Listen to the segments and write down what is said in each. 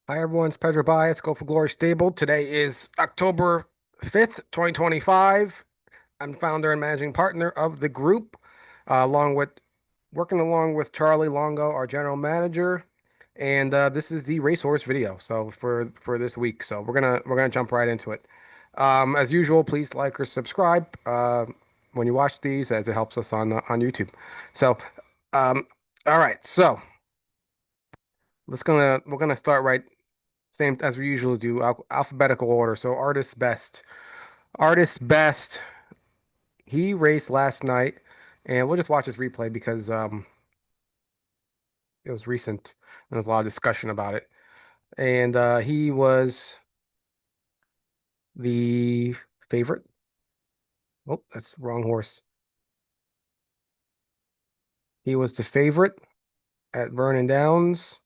Hi everyone, it's Pedro Bias, Go for Glory Stable. Today is October 5th, 2025. I'm founder and managing partner of the group, along with working along with Charlie Longo, our general manager. And this is the Racehorse video. So for this week. So we're gonna jump right into it. As usual, please like or subscribe when you watch these as it helps us on YouTube. So um, all right, so we're gonna start right same as we usually do, alphabetical order. So artist best. Artist best. He raced last night, and we'll just watch his replay because it was recent. There was a lot of discussion about it. And he was the favorite. Oh, that's the wrong horse. He was the favorite at Vernon Downs.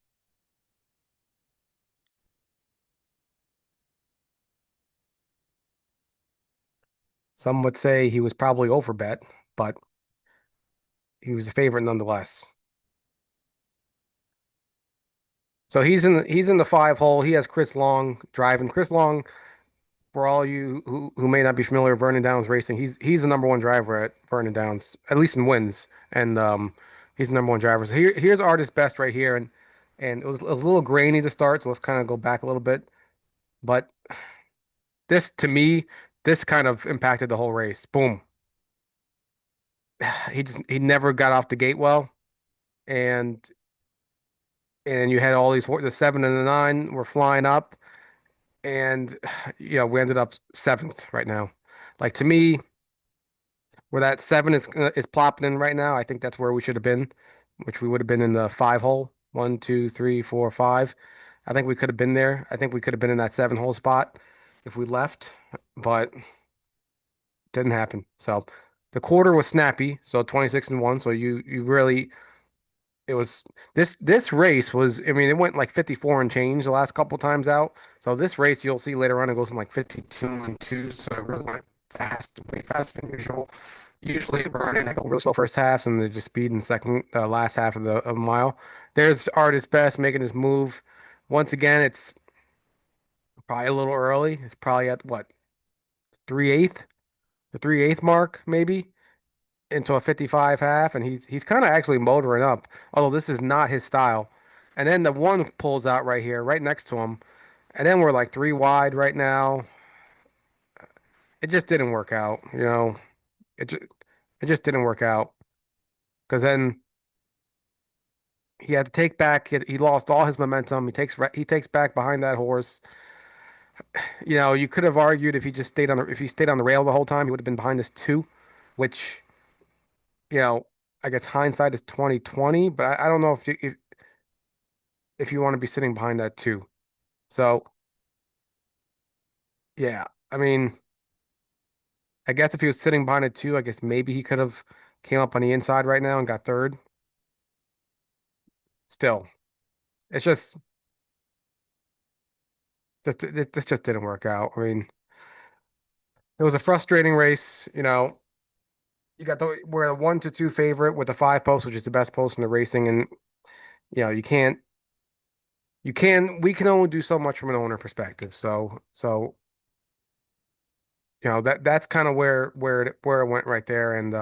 Some would say he was probably overbet, but he was a favorite nonetheless. So he's in the five hole. He has Chris Long driving. Chris Long, for all you who may not be familiar with Vernon Downs racing, he's the number one driver at Vernon Downs, at least in wins, and he's the number one driver. So here's Artist Best right here, and it was a little grainy to start, so let's kind of go back a little bit. But this to me, this kind of impacted the whole race. Boom, he never got off the gate well, and you had all these the seven and the nine were flying up, and we ended up seventh right now. Like to me, where that seven is plopping in right now. I think that's where we should have been, which we would have been in the five hole. One, two, three, four, five. I think we could have been there. I think we could have been in that seven hole spot if we left, but didn't happen. So the quarter was snappy. So 26 and one. So you really it was this race was, I mean, it went like 54 and change the last couple times out. So this race you'll see later on it goes from like 52 and two. So it really went fast, way faster than usual. Usually running like a real slow first half and they just speed in second last half of the mile. There's Artist Best making his move. Once again, it's probably a little early. It's probably at what, 3/8, the 3/8 mark, maybe into a 55 half, and he's kind of actually motoring up, although this is not his style. And then the one pulls out right here, right next to him, and then we're like three wide right now. It just didn't work out, It just, it just didn't work out because then he had to take back. He lost all his momentum. He takes back behind that horse. You could have argued if he stayed on the rail the whole time, he would have been behind this two, which you know I guess hindsight is 2020, but I don't know if you want to be sitting behind that too. So yeah, I mean, I guess if he was sitting behind it too, I guess maybe he could have came up on the inside right now and got third. Still, it's this just didn't work out. I mean, it was a frustrating race. You got we're a 1-2 favorite with the five post, which is the best post in the racing, and you can't we can only do so much from an owner perspective. So that's kind of where it went right there, and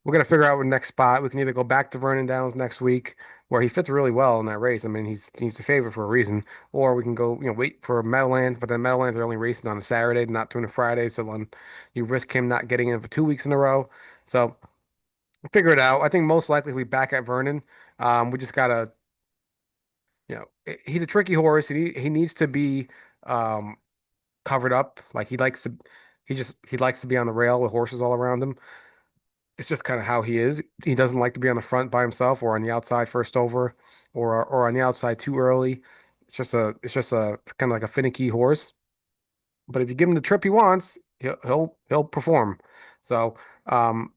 we're gonna figure out the next spot. We can either go back to Vernon Downs next week, where he fits really well in that race. I mean, he's the favorite for a reason, or we can go, wait for Meadowlands, but then Meadowlands are only racing on a Saturday, not doing a Friday, so then you risk him not getting in for 2 weeks in a row. So figure it out. I think most likely we back at Vernon. We just gotta, he's a tricky horse. He needs to be um covered up. Like he likes to be on the rail with horses all around him. It's just kind of how he is. He doesn't like to be on the front by himself or on the outside first over or on the outside too early. It's just a kind of like a finicky horse. But if you give him the trip he wants, he'll perform. So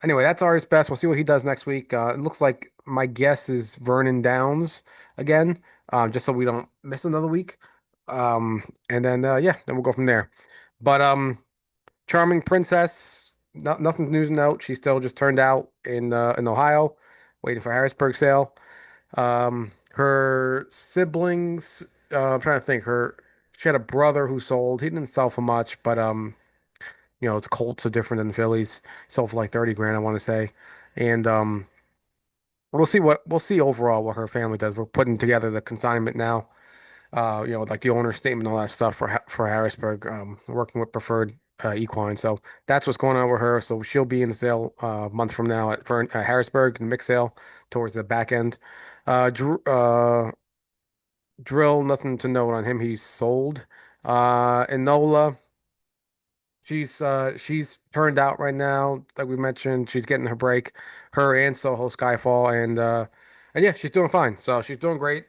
anyway, that's Artist Best. We'll see what he does next week. It looks like my guess is Vernon Downs again, just so we don't miss another week. And then yeah, then we'll go from there. But Charming Princess, nothing news to note. She still just turned out in Ohio, waiting for Harrisburg sale. Her siblings I'm trying to think. She had a brother who sold. He didn't sell for much, but it's Colts are different than the Phillies. He sold for like 30 grand, I want to say. And we'll see overall what her family does. We're putting together the consignment now. Like the owner statement, all that stuff for Harrisburg. Working with Preferred Equine, so that's what's going on with her. So she'll be in the sale a month from now at Harrisburg and mix sale towards the back end. Drill, nothing to note on him. He's sold. Enola, she's turned out right now. Like we mentioned, she's getting her break. Her and Soho Skyfall, and yeah, she's doing fine. So she's doing great.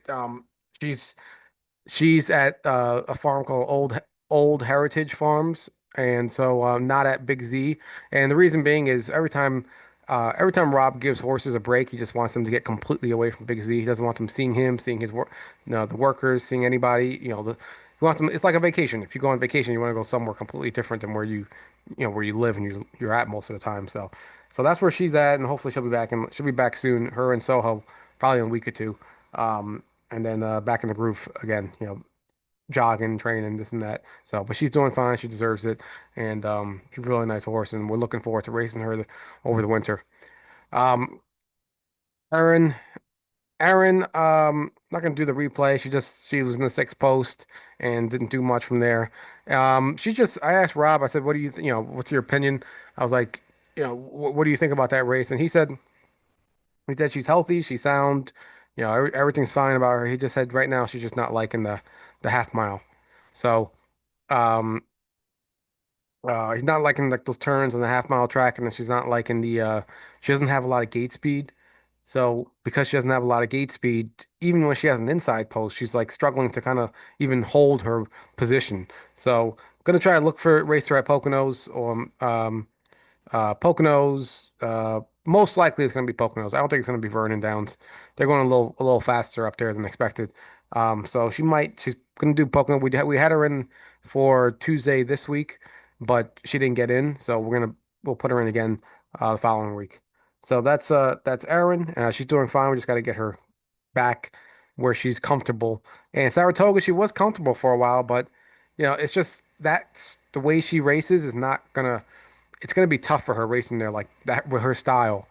She's She's at a farm called Old Heritage Farms, and so not at Big Z. And the reason being is every time Rob gives horses a break, he just wants them to get completely away from Big Z. He doesn't want them seeing him, seeing his work, the workers, seeing anybody. He wants them. It's like a vacation. If you go on vacation, you want to go somewhere completely different than where you live and you're at most of the time. So that's where she's at, and hopefully she'll be back and she'll be back soon. Her and Soho probably in a week or two. And then back in the groove again, jogging, training, this and that. So, but she's doing fine. She deserves it, and she's a really nice horse, and we're looking forward to racing her over the winter. Um, Erin, not gonna do the replay. She was in the sixth post and didn't do much from there. I asked Rob. I said, "What do you, what's your opinion?" I was like, what do you think about that race? And he said she's healthy, she's sound, everything's fine about her. He just said right now she's just not liking the half mile. So um he's not liking like those turns on the half mile track, and then she's not liking the she doesn't have a lot of gate speed. So because she doesn't have a lot of gate speed, even when she has an inside post, she's like struggling to kind of even hold her position. So gonna try to look for racer at Poconos or Poconos, most likely it's going to be Poconos. I don't think it's going to be Vernon Downs. They're going a little faster up there than expected. So she's going to do Pocono. We had her in for Tuesday this week, but she didn't get in. So we'll put her in again the following week. So that's Erin. She's doing fine. We just got to get her back where she's comfortable. And Saratoga, she was comfortable for a while, but it's just that's the way she races is not gonna it's going to be tough for her racing there like that with her style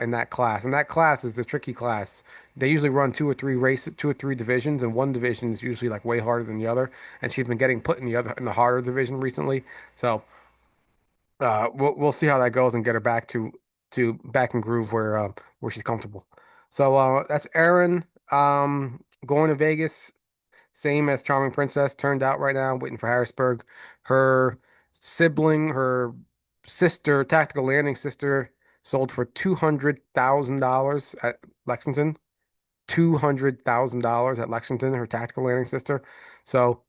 in that class. And that class is the tricky class. They usually run two or three divisions, and one division is usually like way harder than the other. And she's been getting put in the harder division recently. So we'll see how that goes and get her back to back in groove where she's comfortable. So that's Erin. Going to Vegas. Same as Charming Princess turned out right now, waiting for Harrisburg. Her her sister, Tactical Landing sister, sold for $200,000 at Lexington. $200,000 at Lexington, her Tactical Landing sister. So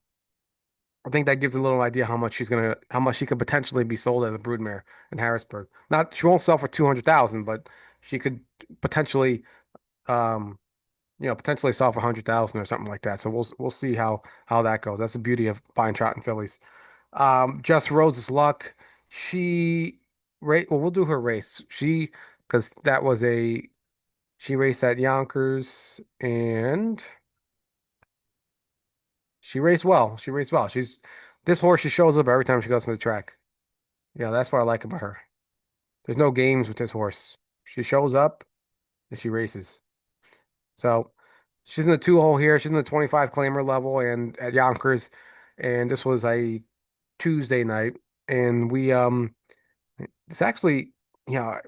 I think that gives a little idea how much she could potentially be sold as a broodmare in Harrisburg. Not, she won't sell for 200,000, but she could potentially, um, potentially sell for 100,000 or something like that. So we'll see how that goes. That's the beauty of buying trot and fillies. Just Rose's luck. She well, we'll do her race. Because she raced at Yonkers and she raced well. She raced well. This horse. She shows up every time she goes to the track. Yeah, that's what I like about her. There's no games with this horse. She shows up and she races. So she's in the two hole here. She's in the 25 claimer level and at Yonkers. And this was a Tuesday night. And it's actually, you know,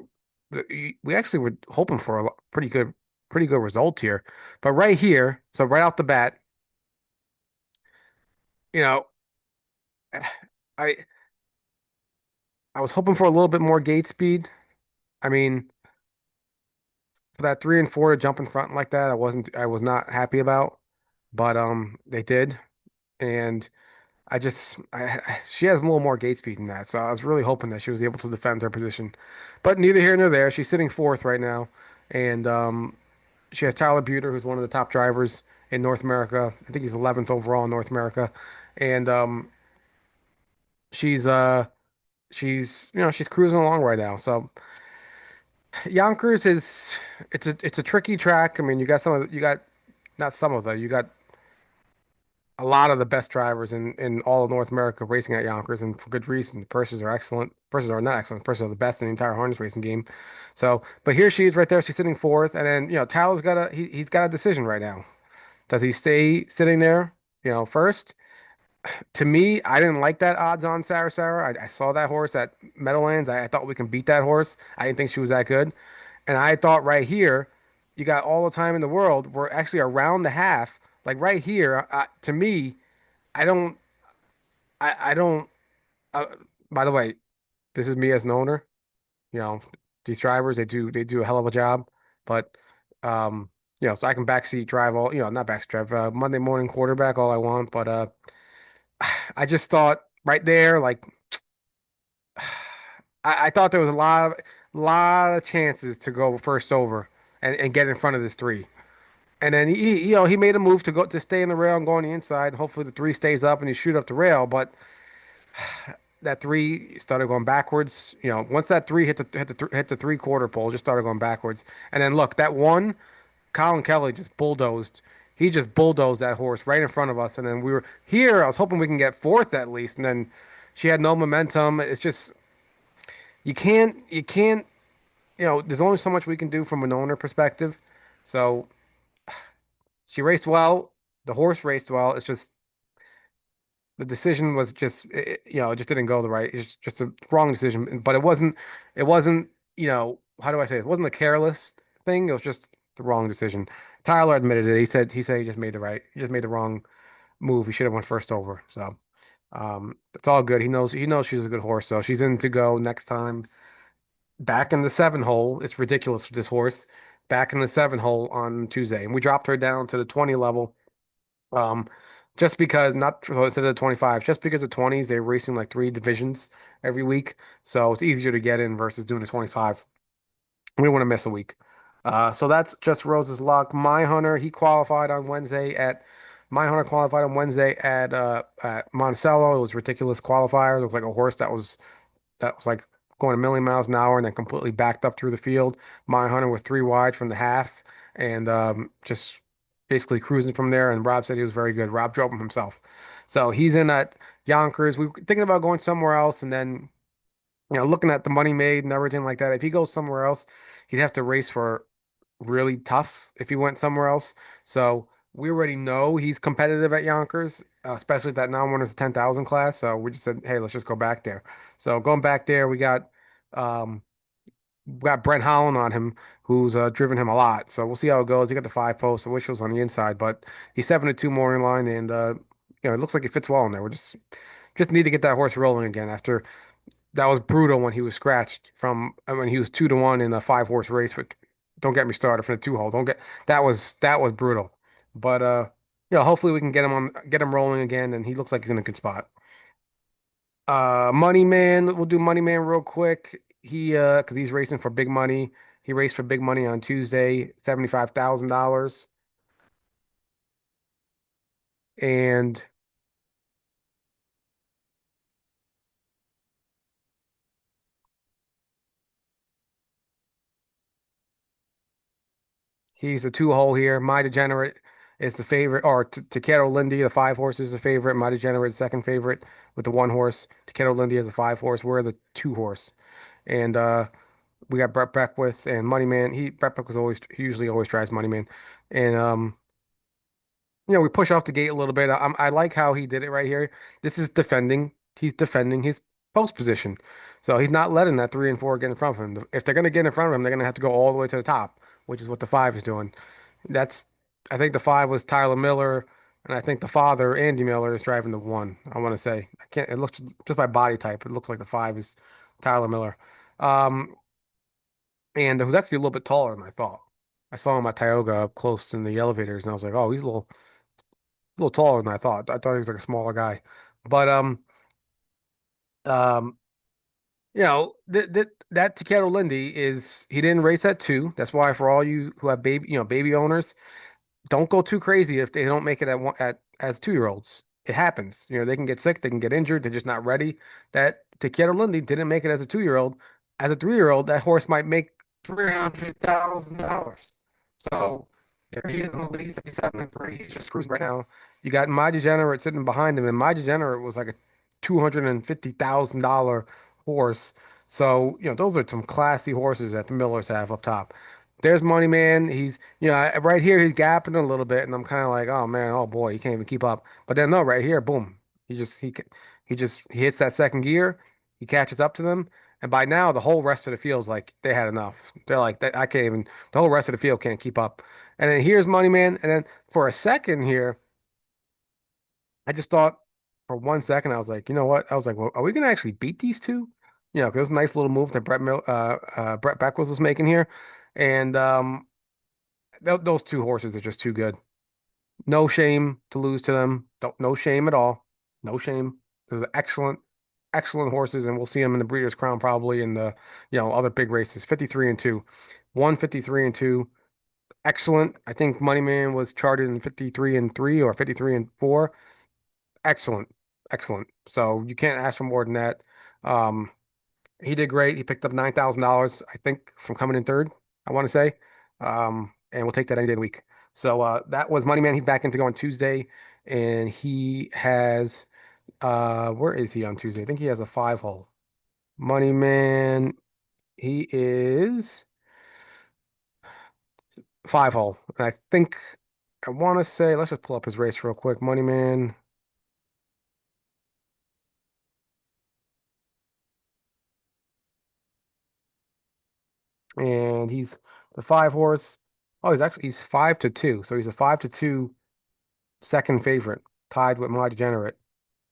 we actually were hoping for a pretty good result here. But right here, so right off the bat, you know, I I was hoping for a little bit more gate speed. I mean, for that 3 and 4 to jump in front like that, I was not happy about. But they did. And she has a little more gate speed than that, so I was really hoping that she was able to defend her position. But neither here nor there. She's sitting fourth right now, and she has Tyler Buter, who's one of the top drivers in North America. I think he's 11th overall in North America, and she's she's cruising along right now. So Yonkers is it's a tricky track. I mean, you got not some of them. You got a lot of the best drivers in all of North America racing at Yonkers, and for good reason. The purses are excellent. Purses are not excellent. Purses are the best in the entire harness racing game. So, but here she is right there. She's sitting fourth, and then Tyler's got he's got a decision right now. Does he stay sitting there, first? To me, I didn't like that odds on Sarah. I saw that horse at Meadowlands. I thought we can beat that horse. I didn't think she was that good. And I thought right here, you got all the time in the world. We're actually around the half. Like right here, to me, I don't, I don't. Uh, by the way, this is me as an owner. You know, these drivers, they do a hell of a job. But, um, so I can backseat drive all, not backseat drive, Monday morning quarterback all I want. But I just thought right there, like I thought there was a lot of chances to go first over and get in front of this three. And then he made a move to stay in the rail and go on the inside. Hopefully the three stays up and you shoot up the rail. But that three started going backwards. Once that three hit the 3/4 pole, just started going backwards. And then look, that one, Colin Kelly just bulldozed. He just bulldozed that horse right in front of us. And then we were here. I was hoping we can get fourth at least. And then she had no momentum. It's just you can't. There's only so much we can do from an owner perspective. So she raced well. The horse raced well. It's just the decision was just it just didn't go the right. It's just a wrong decision. But it wasn't how do I say it? It wasn't a careless thing. It was just the wrong decision. Tyler admitted it. He said he just made the wrong move. He should have went first over. So it's all good. He knows she's a good horse. So she's in to go next time. Back in the seven hole. It's ridiculous for this horse. Back in the seven hole on Tuesday, and we dropped her down to the 20 level. Um, just because not so instead of the 25, just because the 20s they're racing like three divisions every week, so it's easier to get in versus doing the 25. We don't want to miss a week. So that's just Rose's luck. My Hunter qualified on Wednesday at Monticello. It was ridiculous qualifier. It was like a horse that was like going a million miles an hour and then completely backed up through the field. My Hunter was three wide from the half and just basically cruising from there. And Rob said he was very good. Rob drove him himself. So he's in at Yonkers. We were thinking about going somewhere else and then, looking at the money made and everything like that. If he goes somewhere else, he'd have to race for really tough if he went somewhere else. So we already know he's competitive at Yonkers, especially that non-winners 10,000 class. So we just said, hey, let's just go back there. So going back there, um, we got Brent Holland on him, who's driven him a lot. So we'll see how it goes. He got the five posts. I wish it was on the inside, but he's 7-2 morning line, and it looks like he fits well in there. We just need to get that horse rolling again after that was brutal when he was scratched from when he was 2-1 in a five-horse race. But don't get me started from the two hole. Don't get that was brutal. But hopefully we can get him rolling again, and he looks like he's in a good spot. Money Man, we'll do Money Man real quick. Because he's racing for big money. He raced for big money on Tuesday, $75,000, and he's a two hole here. My Degenerate is the favorite, or Takedo Lindy, the five horse is the favorite. My Degenerate second favorite with the one horse. Takedo Lindy is the five horse. We're the two horse, and we got Brett Beckwith and Money Man. Brett Beckwith he usually always tries Money Man, and we push off the gate a little bit. I like how he did it right here. This is defending. He's defending his post position. So he's not letting that three and four get in front of him. If they're going to get in front of him, they're going to have to go all the way to the top, which is what the five is doing. That's, I think the five was Tyler Miller, and I think the father, Andy Miller, is driving the one. I want to say. I can't, it looks just by body type, it looks like the five is Tyler Miller. Um, and it was actually a little bit taller than I thought. I saw him at Tioga up close in the elevators, and I was like, oh, he's a little taller than I thought. I thought he was like a smaller guy. But um, that Takero Lindy he didn't race at two. That's why for all you who have baby owners, don't go too crazy if they don't make it as 2 year olds. It happens. They can get sick, they can get injured, they're just not ready. That Takero Lindy didn't make it as a 2 year old. As a 3 year old, that horse might make $300,000. So if he doesn't leave, he's 7-3. He's just cruising right now. You got My Degenerate sitting behind him, and My Degenerate was like a $250,000 horse. So, those are some classy horses that the Millers have up top. There's Money Man. He's, right here, he's gapping a little bit, and I'm kind of like, oh man, oh boy, he can't even keep up. But then no, right here, boom, he hits that second gear, he catches up to them, and by now the whole rest of the field's like they had enough. They're like, I can't even. The whole rest of the field can't keep up. And then here's Money Man, and then for a second here. I just thought for 1 second, I was like, you know what? I was like, well, are we gonna actually beat these two? 'Cause it was a nice little move that Brett Beckles was making here, and th those two horses are just too good. No shame to lose to them. Don't No shame at all. No shame. Those are excellent, excellent horses, and we'll see them in the Breeders' Crown probably in the other big races. 53 and 2, 153 and 2. Excellent. I think Moneyman was charted in 53 and 3 or 53 and 4. Excellent, excellent. So you can't ask for more than that. Um, he did great. He picked up $9,000, I think, from coming in third, I want to say. And we'll take that any day of the week. So that was Money Man. He's back in to go on Tuesday, and he has where is he on Tuesday? I think he has a 5 hole. Money Man, he is 5 hole. And I think I want to say, let's just pull up his race real quick. Money Man. And he's the 5 horse. Oh, he's 5-2, so he's a 5-2 second favorite, tied with My Degenerate.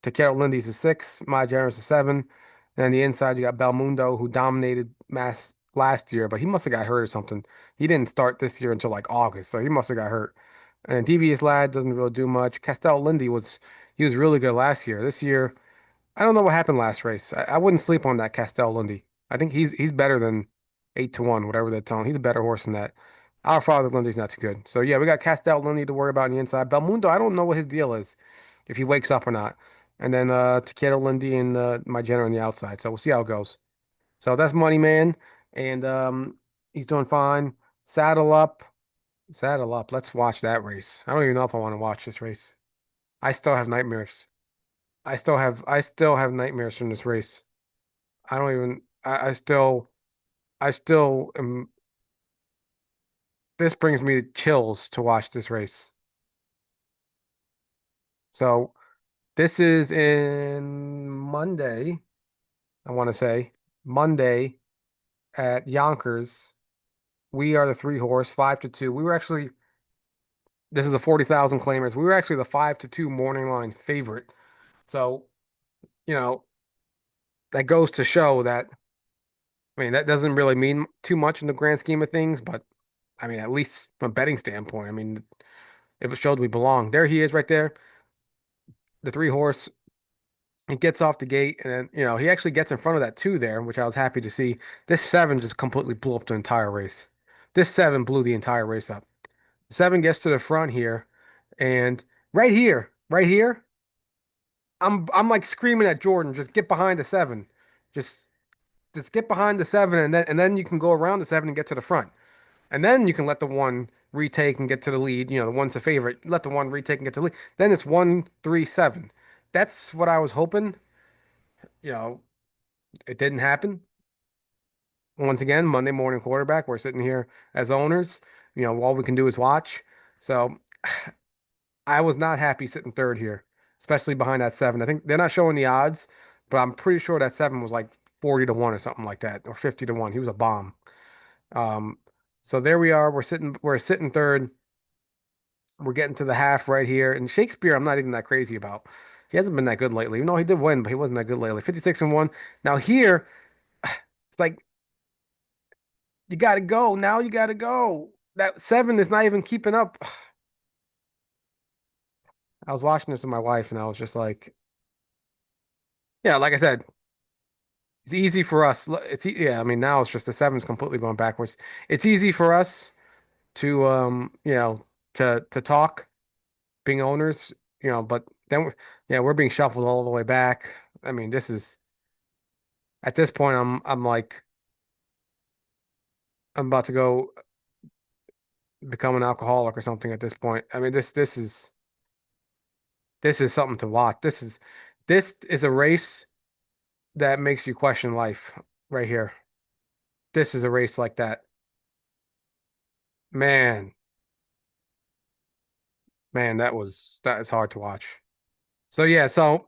Takedo Lindy's a 6, My Degenerate's a 7. And on the inside, you got Belmundo, who dominated Mass last year, but he must have got hurt or something. He didn't start this year until like August, so he must have got hurt. And Devious Lad doesn't really do much. Castell Lindy he was really good last year. This year, I don't know what happened last race. I wouldn't sleep on that Castell Lundy. I think he's better than 8-1, whatever they're telling. He's a better horse than that. Our Father Lundy's not too good. So yeah, we got Castell Lundy to worry about on the inside. Belmundo, I don't know what his deal is, if he wakes up or not. And then Takeda Lundy and my general on the outside. So we'll see how it goes. So that's Money Man, and he's doing fine. Saddle up, saddle up. Let's watch that race. I don't even know if I want to watch this race. I still have nightmares. I still have nightmares from this race. I don't even I still am this brings me to chills to watch this race. So this is in Monday, I want to say. Monday at Yonkers. We are the 3 horse, 5-2. This is a 40,000 claimers. We were actually the 5-2 morning line favorite. So, you know, that goes to show that, I mean, that doesn't really mean too much in the grand scheme of things, but I mean, at least from a betting standpoint, I mean, it showed we belong. There he is right there, the 3 horse. He gets off the gate, and then, he actually gets in front of that 2 there, which I was happy to see. This 7 just completely blew up the entire race. This 7 blew the entire race up. 7 gets to the front here, and right here, I'm like screaming at Jordan, just get behind the 7. Just just get behind the 7, and then you can go around the 7 and get to the front. And then you can let the 1 retake and get to the lead. The 1's a favorite. Let the 1 retake and get to the lead. Then it's 1-3-7. That's what I was hoping. You know, it didn't happen. Once again, Monday morning quarterback. We're sitting here as owners. All we can do is watch. So I was not happy sitting third here, especially behind that 7. I think they're not showing the odds, but I'm pretty sure that 7 was like 40-1 or something like that, or 50-1. He was a bomb. Um, so there we are. We're sitting third. We're getting to the half right here. And Shakespeare, I'm not even that crazy about. He hasn't been that good lately. No, he did win, but he wasn't that good lately. 56 and 1. Now here, it's like you gotta go. Now you gotta go. That 7 is not even keeping up. I was watching this with my wife, and I was just like, yeah, like I said, it's easy for us. Yeah, I mean, now it's just the 7's completely going backwards. It's easy for us to to talk being owners, but then yeah, we're being shuffled all the way back. I mean, this is at this point, I'm like I'm about to go become an alcoholic or something at this point. I mean, this is This is something to watch. This is a race that makes you question life right here. This is a race like that. Man, man, that is hard to watch. So yeah, so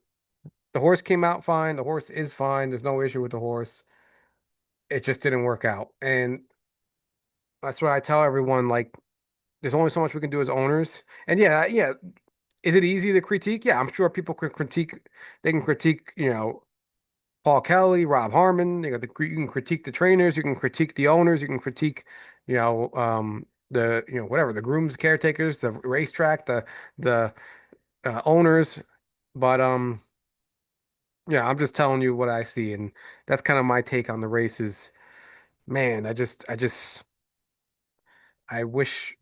the horse came out fine. The horse is fine. There's no issue with the horse. It just didn't work out. And that's what I tell everyone, like, there's only so much we can do as owners. And yeah, yeah, is it easy to critique? Yeah, I'm sure people can critique. They can critique, Paul Kelly, Rob Harmon. You can critique the trainers. You can critique the owners. You can critique, whatever, the grooms, caretakers, the racetrack, the owners. But yeah, I'm just telling you what I see, and that's kind of my take on the races. Man, I wish.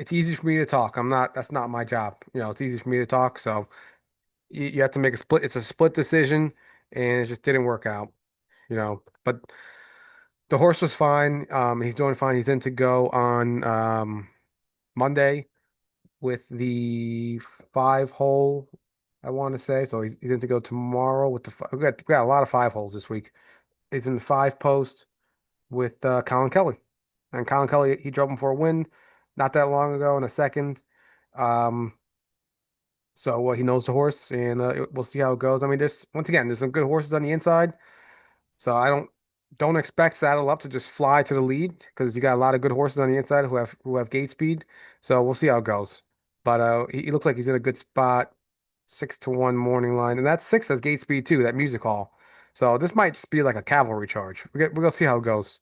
It's easy for me to talk. That's not my job. It's easy for me to talk. So you have to make a split. It's a split decision, and it just didn't work out. But the horse was fine. He's doing fine. He's in to go on Monday with the 5 hole, I want to say. So he's in to go tomorrow with we got a lot of 5 holes this week. He's in the 5 post with Colin Kelly. And Colin Kelly, he drove him for a win not that long ago in a second. Um, so he knows the horse, and we'll see how it goes. I mean, there's some good horses on the inside. So I don't expect Saddle Up to just fly to the lead because you got a lot of good horses on the inside who have gate speed. So we'll see how it goes. But he looks like he's in a good spot. 6-1 morning line, and that six has gate speed too. That music hall. So this might just be like a cavalry charge. We're gonna see how it goes.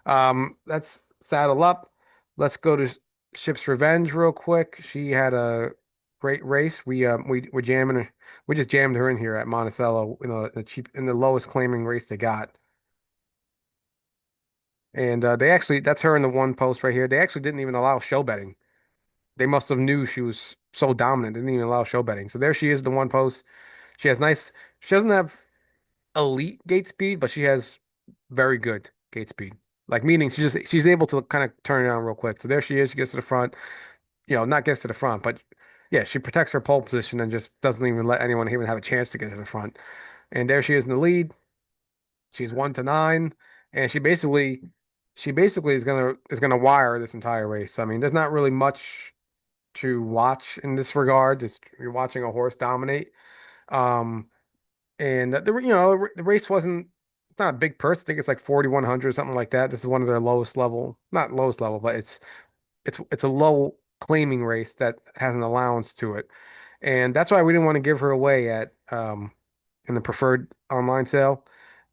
That's Saddle Up. Let's go to Ship's Revenge real quick. She had a great race. We're jamming her. We just jammed her in here at Monticello in the lowest claiming race they got. And they actually, that's her in the one post right here. They actually didn't even allow show betting. They must have knew she was so dominant. They didn't even allow show betting. So there she is, the one post. She has nice, she doesn't have elite gate speed, but she has very good gate speed. Like meaning she's able to kind of turn it on real quick. So there she is. She gets to the front. Not gets to the front, but yeah, she protects her pole position and just doesn't even let anyone even have a chance to get to the front. And there she is in the lead. She's 1-9, and she basically is gonna wire this entire race. I mean, there's not really much to watch in this regard. Just you're watching a horse dominate. Um, and the race wasn't it's not a big purse. I think it's like 4,100 something like that. This is one of their lowest level, not lowest level, but it's a low claiming race that has an allowance to it, and that's why we didn't want to give her away at in the preferred online sale.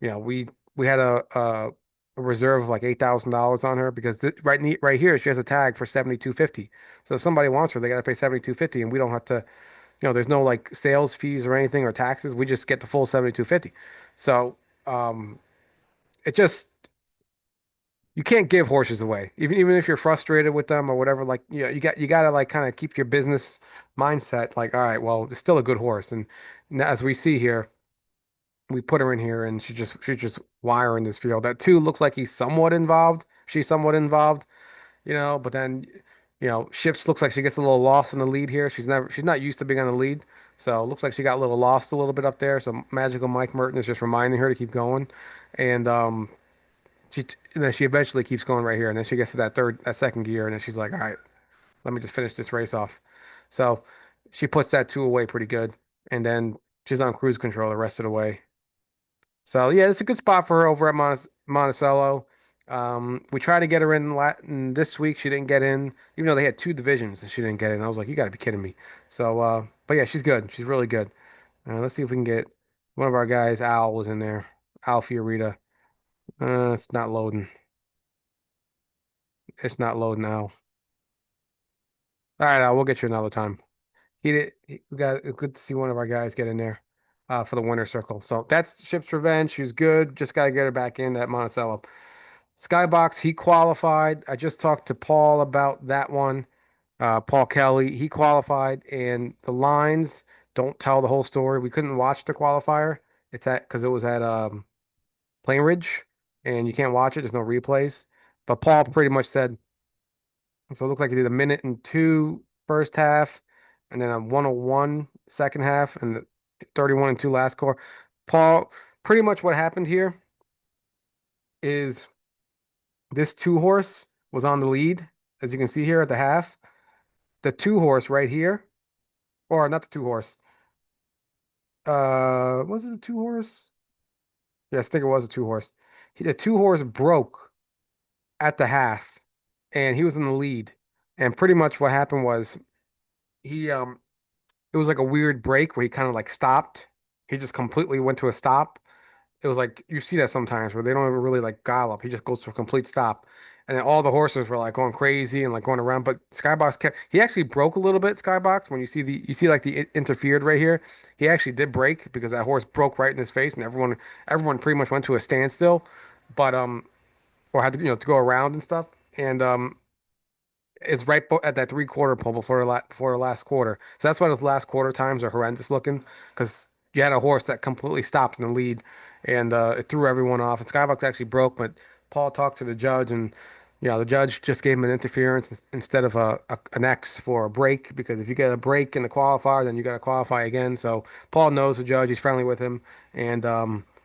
We had a reserve of like $8,000 on her because right here she has a tag for 7,250. So if somebody wants her, they got to pay 7,250, and we don't have to. There's no like sales fees or anything or taxes. We just get the full 7,250. So um, it just you can't give horses away, even if you're frustrated with them or whatever. Like you got to like kind of keep your business mindset. Like, all right, well, it's still a good horse, and as we see here, we put her in here, and she's just wiring this field. That two looks like he's somewhat involved. She's somewhat involved, but then Ships looks like she gets a little lost in the lead here. She's not used to being on the lead, so it looks like she got a little lost a little bit up there. So Magical Mike Merton is just reminding her to keep going, and and then she eventually keeps going right here, and then she gets to that second gear, and then she's like, all right, let me just finish this race off. So she puts that two away pretty good, and then she's on cruise control the rest of the way. So yeah, it's a good spot for her over at Monticello. We tried to get her in Latin this week. She didn't get in, even though they had two divisions and she didn't get in. I was like, you got to be kidding me. So, but yeah, she's good. She's really good. Let's see if we can get one of our guys. Al was in there. Al Fiorita. It's not loading. It's not loading, Al. All right, Al, we'll get you another time. We got it's good to see one of our guys get in there for the winner circle. So that's Ship's Revenge. She's good. Just got to get her back in at Monticello. Skybox, he qualified. I just talked to Paul about that one. Paul Kelly, he qualified, and the lines don't tell the whole story. We couldn't watch the qualifier. It's at because it was at Plainridge, and you can't watch it. There's no replays. But Paul pretty much said so. It looked like he did a minute and two first half, and then a 101 second half, and the 31 and 2 last quarter. Paul, pretty much what happened here is this two horse was on the lead, as you can see here at the half. The two horse right here, or not the two horse. Was it a two horse? Yes, I think it was a two horse. The two horse broke at the half, and he was in the lead. And pretty much what happened was he it was like a weird break where he kind of like stopped. He just completely went to a stop. It was like you see that sometimes where they don't ever really like gallop. He just goes to a complete stop. And then all the horses were like going crazy and like going around. But Skybox kept he actually broke a little bit, Skybox, when you see like the interfered right here. He actually did break because that horse broke right in his face and everyone pretty much went to a standstill. But or had to to go around and stuff. And is right at that three-quarter pole before the last quarter. So that's why those last quarter times are horrendous looking because you had a horse that completely stopped in the lead and it threw everyone off. And Skybox actually broke, but Paul talked to the judge and the judge just gave him an interference instead of an X for a break because if you get a break in the qualifier, then you got to qualify again. So Paul knows the judge; he's friendly with him, and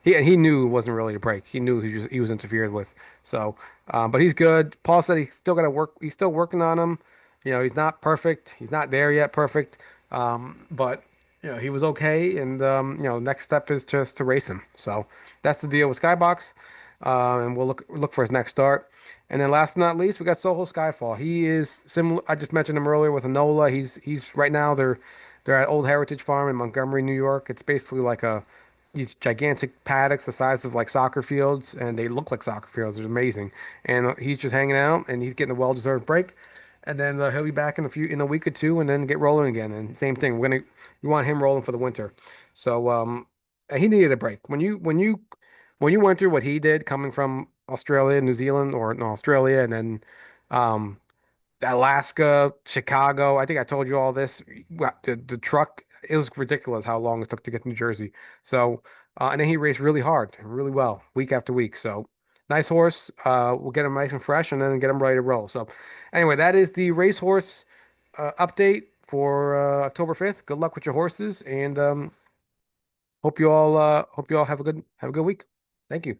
he knew it wasn't really a break. He knew he was interfered with. So but he's good. Paul said he's still got to work. He's still working on him. He's not perfect. He's not there yet, perfect. But he was okay. And next step is just to race him. So that's the deal with Skybox. And we'll look for his next start. And then last but not least, we got Soho Skyfall. He is similar. I just mentioned him earlier with Enola. He's right now they're at Old Heritage Farm in Montgomery, New York. It's basically like these gigantic paddocks the size of like soccer fields, and they look like soccer fields. They're amazing. And he's just hanging out, and he's getting a well-deserved break. And then he'll be back in a week or two, and then get rolling again. And same thing, we want him rolling for the winter. So and he needed a break. When you went through what he did, coming from Australia, New Zealand, or no, Australia, and then um, Alaska, Chicago. I think I told you all this. The truck, it was ridiculous how long it took to get to New Jersey. So, and then he raced really hard, really well, week after week. So, nice horse. We'll get him nice and fresh and then get him ready to roll. So, anyway, that is the racehorse update for October 5th. Good luck with your horses and hope you all have a good week. Thank you.